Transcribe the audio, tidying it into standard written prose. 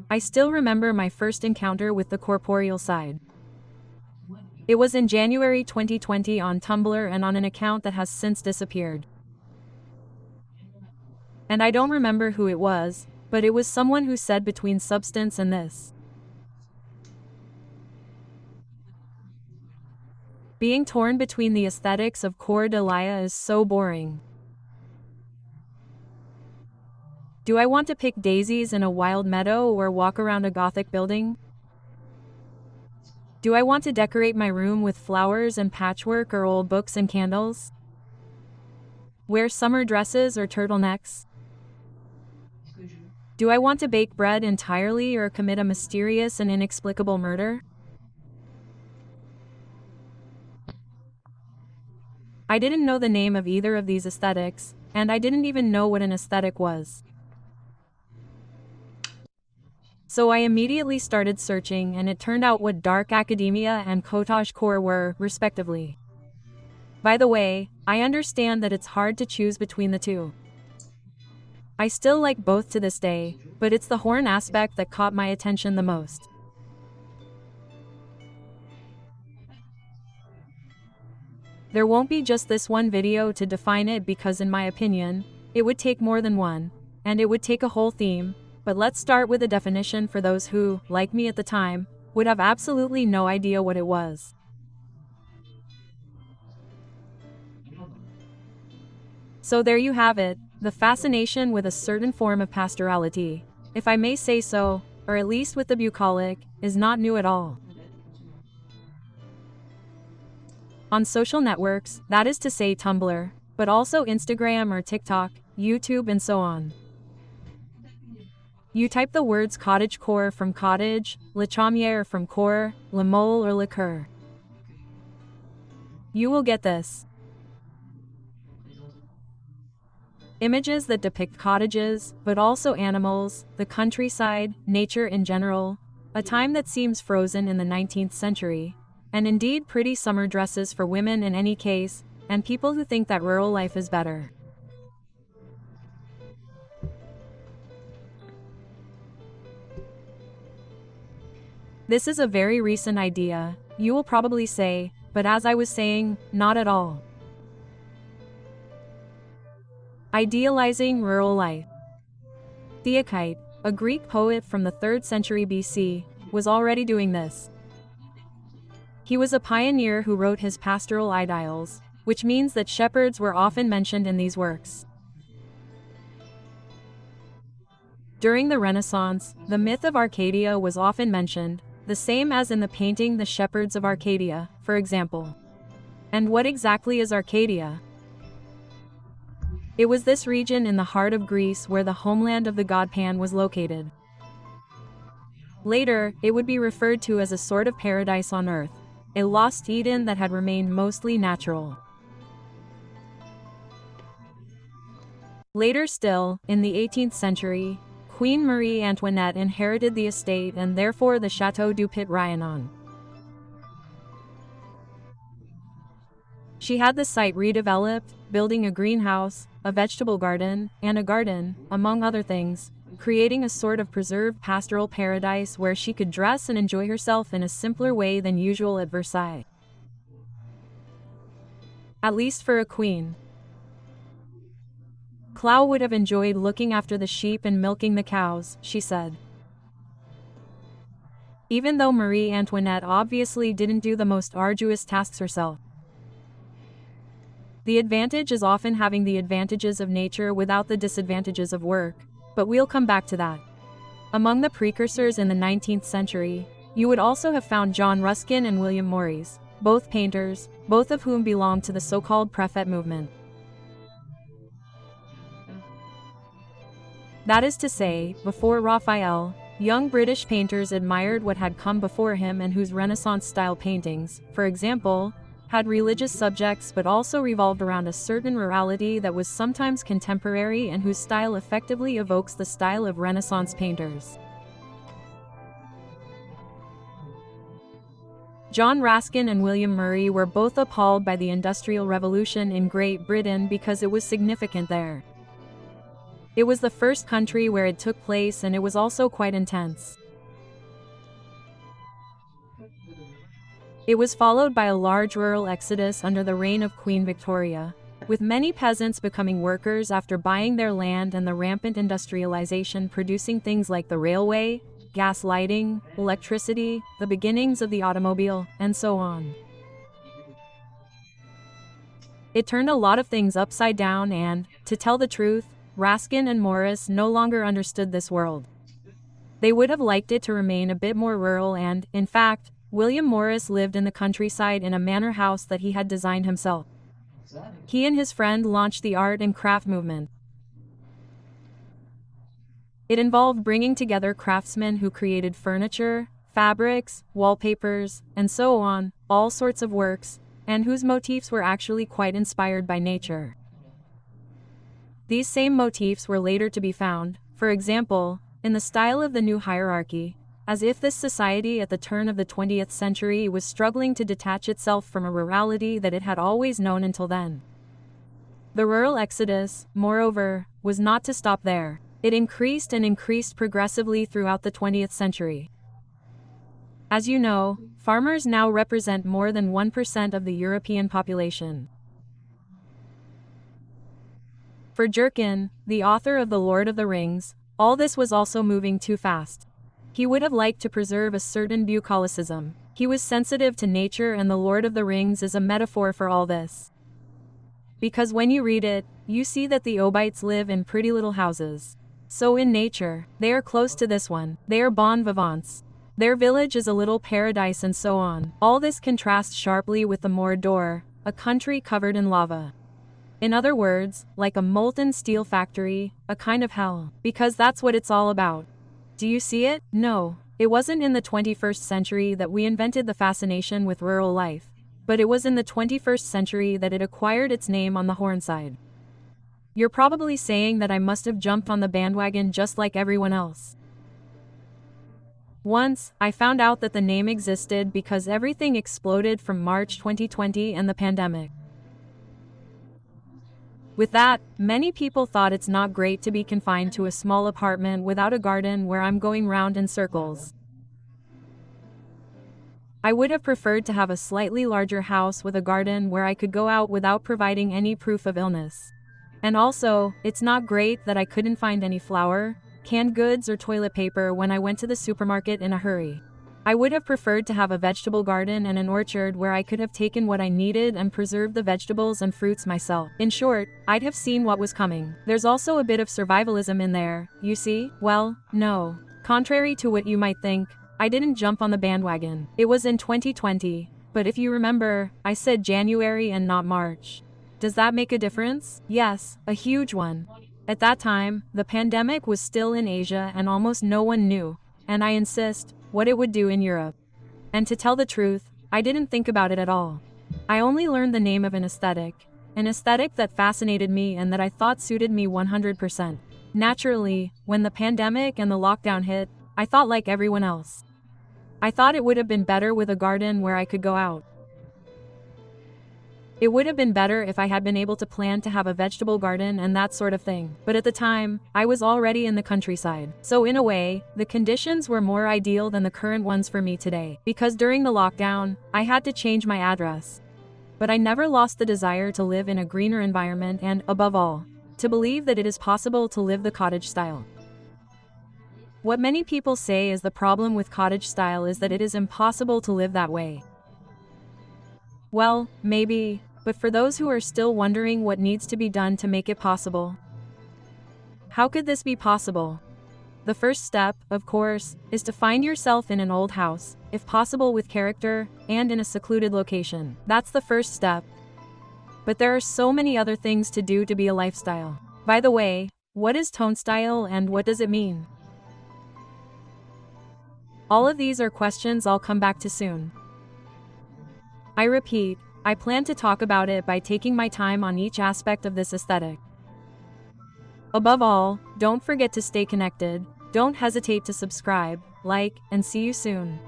I still remember my first encounter with the corporeal side. It was in January 2020 on Tumblr and on an account that has since disappeared. And I don't remember who it was, but it was someone who said between substance and this. Being torn between the aesthetics of Core de Laya is so boring. Do I want to pick daisies in a wild meadow or walk around a Gothic building? Do I want to decorate my room with flowers and patchwork or old books and candles? Wear summer dresses or turtlenecks? Do I want to bake bread entirely or commit a mysterious and inexplicable murder? I didn't know the name of either of these aesthetics, and I didn't even know what an aesthetic was. So I immediately started searching, and it turned out what dark academia and cottagecore were, respectively. By the way, I understand that it's hard to choose between the two. I still like both to this day, but it's the horn aspect that caught my attention the most. There won't be just this one video to define it because in my opinion, it would take more than one, and it would take a whole theme, but let's start with a definition for those who, like me at the time, would have absolutely no idea what it was. So there you have it, the fascination with a certain form of pastorality, if I may say so, or at least with the bucolic, is not new at all. On social networks, that is to say Tumblr, but also Instagram or TikTok, YouTube and so on. You type the words cottagecore from cottage, le chaumière from core, le mole or le coeur. You will get this. Images that depict cottages, but also animals, the countryside, nature in general, a time that seems frozen in the 19th century, and indeed pretty summer dresses for women in any case, and people who think that rural life is better. This is a very recent idea, you will probably say, but as I was saying, not at all. Idealizing rural life. Theocrite, a Greek poet from the 3rd century BC, was already doing this. He was a pioneer who wrote his pastoral idyls, which means that shepherds were often mentioned in these works. During the Renaissance, the myth of Arcadia was often mentioned, the same as in the painting The Shepherds of Arcadia, for example. And what exactly is Arcadia? It was this region in the heart of Greece where the homeland of the god Pan was located. Later, it would be referred to as a sort of paradise on earth, a lost Eden that had remained mostly natural. Later still, in the 18th century, Queen Marie Antoinette inherited the estate and therefore the Château du Pit Ryanon. She had the site redeveloped, building a greenhouse, a vegetable garden, and a garden, among other things, creating a sort of preserved pastoral paradise where she could dress and enjoy herself in a simpler way than usual at Versailles. At least for a queen. Clow would have enjoyed looking after the sheep and milking the cows, she said. Even though Marie Antoinette obviously didn't do the most arduous tasks herself. The advantage is often having the advantages of nature without the disadvantages of work, but we'll come back to that. Among the precursors in the 19th century, you would also have found John Ruskin and William Morris, both painters, both of whom belonged to the so-called Préfet movement. That is to say, before Raphael, young British painters admired what had come before him and whose Renaissance-style paintings, for example, had religious subjects but also revolved around a certain rurality that was sometimes contemporary and whose style effectively evokes the style of Renaissance painters. John Ruskin and William Murray were both appalled by the Industrial Revolution in Great Britain because it was significant there. It was the first country where it took place, and it was also quite intense. It was followed by a large rural exodus under the reign of Queen Victoria, with many peasants becoming workers after buying their land and the rampant industrialization producing things like the railway, gas lighting, electricity, the beginnings of the automobile, and so on. It turned a lot of things upside down and, to tell the truth, Raskin and Morris no longer understood this world. They would have liked it to remain a bit more rural and, in fact, William Morris lived in the countryside in a manor house that he had designed himself. He and his friend launched the art and craft movement. It involved bringing together craftsmen who created furniture, fabrics, wallpapers, and so on, all sorts of works, and whose motifs were actually quite inspired by nature. These same motifs were later to be found, for example, in the style of the new hierarchy, as if this society at the turn of the 20th century was struggling to detach itself from a rurality that it had always known until then. The rural exodus, moreover, was not to stop there. It increased and increased progressively throughout the 20th century. As you know, farmers now represent more than 1% of the European population. For Jerkin, the author of The Lord of the Rings, all this was also moving too fast. He would have liked to preserve a certain bucolicism. He was sensitive to nature, and The Lord of the Rings is a metaphor for all this. Because when you read it, you see that the Obites live in pretty little houses. So in nature, they are close to this one. They are bon vivants. Their village is a little paradise, and so on. All this contrasts sharply with the Mordor, a country covered in lava. In other words, like a molten steel factory, a kind of hell. Because that's what it's all about. Do you see it? No, it wasn't in the 21st century that we invented the fascination with rural life, but it was in the 21st century that it acquired its name on the Hornside. You're probably saying that I must have jumped on the bandwagon just like everyone else. Once, I found out that the name existed because everything exploded from March 2020 and the pandemic. With that, many people thought it's not great to be confined to a small apartment without a garden where I'm going round in circles. I would have preferred to have a slightly larger house with a garden where I could go out without providing any proof of illness. And also, it's not great that I couldn't find any flour, canned goods, or toilet paper when I went to the supermarket in a hurry. I would have preferred to have a vegetable garden and an orchard where I could have taken what I needed and preserved the vegetables and fruits myself. In short, I'd have seen what was coming. There's also a bit of survivalism in there, you see? Well, no. Contrary to what you might think, I didn't jump on the bandwagon. It was in 2020, but if you remember, I said January and not March. Does that make a difference? Yes, a huge one. At that time, the pandemic was still in Asia and almost no one knew, and I insist, what it would do in Europe. And to tell the truth, I didn't think about it at all. I only learned the name of an aesthetic that fascinated me and that I thought suited me 100%. Naturally, when the pandemic and the lockdown hit, I thought like everyone else. I thought it would have been better with a garden where I could go out. It would have been better if I had been able to plan to have a vegetable garden and that sort of thing. But at the time, I was already in the countryside. So in a way, the conditions were more ideal than the current ones for me today. Because during the lockdown, I had to change my address. But I never lost the desire to live in a greener environment and, above all, to believe that it is possible to live the cottage style. What many people say is the problem with cottage style is that it is impossible to live that way. Well, maybe, but for those who are still wondering what needs to be done to make it possible. How could this be possible? The first step, of course, is to find yourself in an old house, if possible with character, and in a secluded location. That's the first step. But there are so many other things to do to be a lifestyle. By the way, what is tone style and what does it mean? All of these are questions I'll come back to soon. I repeat, I plan to talk about it by taking my time on each aspect of this aesthetic. Above all, don't forget to stay connected, don't hesitate to subscribe, like, and see you soon.